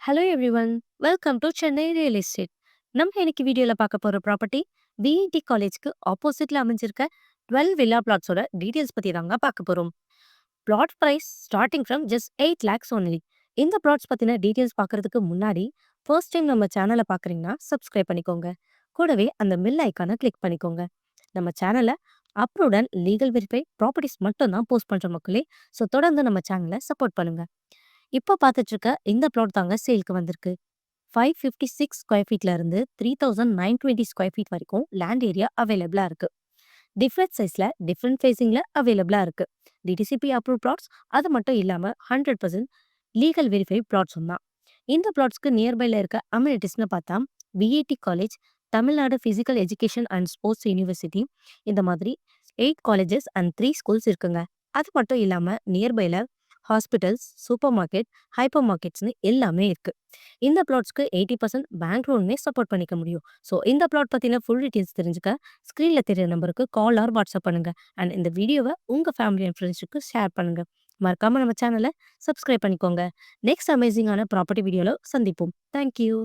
Hello everyone. Welcome to Chennai real estate. நம்ம இன்னைக்கு வீடியோல பார்க்க போற ப்ராப்பர்ட்டி விஐடி காலேஜ்க்கு ஆப்போசிட்ல அமைஞ்சிருக்க 12 வில்லா பிளாட்ஸோட டீடைல்ஸ் பத்தி தாங்க பார்க்க போறோம். Flat price starting from just 8 lakhs only. இந்த பிளாட்ஸ் பத்தின டீடைல்ஸ் பார்க்கறதுக்கு முன்னாடி ஃபர்ஸ்ட் டைம் நம்ம சேனலை பார்க்குறீங்கன்னா சப்ஸ்கிரைப் பண்ணிக்கோங்க. கூடவே அந்த மில் ஐக்கானை கிளிக் பண்ணிக்கோங்க. நம்ம சேனல்ல அப்ரூவ்ட் லீகல் வெரிஃபை ப்ராப்பர்ட்டிஸ் மட்டும் தான் போஸ்ட் பண்ற மக்களே. ஸோ தொடர்ந்து நம்ம சேனலை சப்போர்ட் பண்ணுங்க. இப்போ பார்த்துட்டு இருக்க இந்த பிளாட் தாங்க சேல்க்கு வந்திருக்கு. 556 ஸ்கொயர் ஃபீட்ல இருந்து 3920 ஸ்கொயர் ஃபீட் வரைக்கும் லேண்ட் ஏரியா அவைலபிளா இருக்கு. டிஃப்ரெண்ட் சைஸ்ல டிஃப்ரெண்ட் ஃபேசிங்ல அவைலபிளா இருக்கு. டிடிசிபி அப்ரூவ் பிளாட்ஸ், அது மட்டும் இல்லாம 100% லீகல் வெரிஃபை பிளாட்ஸும் தான். இந்த பிளாட்ஸ்க்கு நியர்பைல இருக்க அம்யூனிட்டிஸ்னு பார்த்தா VIT college, Tamil Nadu physical education and sports university, இந்த மாதிரி 8 காலேஜஸ் அண்ட் 3 ஸ்கூல்ஸ் இருக்குங்க. அது மட்டும் இல்லாம நியர்பைல ஹாஸ்பிட்டல்ஸ், சூப்பர் மார்க்கெட், ஹைப்பர் மார்க்கெட்ஸ்னு எல்லாமே இருக்கு. இந்த பிளாட்ஸ்க்கு 80% பேங்க் லோனுமே சப்போர்ட் பண்ணிக்க முடியும். ஸோ இந்த பிளாட் பத்தின ஃபுல் டீடைல்ஸ் தெரிஞ்சுக்க ஸ்க்ரீன்ல தெரிய நம்பருக்கு கால் ஆர் வாட்ஸ்அப் பண்ணுங்க. அண்ட் இந்த வீடியோவை உங்க ஃபேமிலி அண்ட் ஃப்ரெண்ட்ஸுக்கு ஷேர் பண்ணுங்க. மறக்காம நம்ம சேனலை சப்ஸ்கிரைப் பண்ணிக்கோங்க. நெக்ஸ்ட் அமேசிங்கான ப்ராப்பர்ட்டி வீடியோல சந்திப்போம். தேங்க்யூ.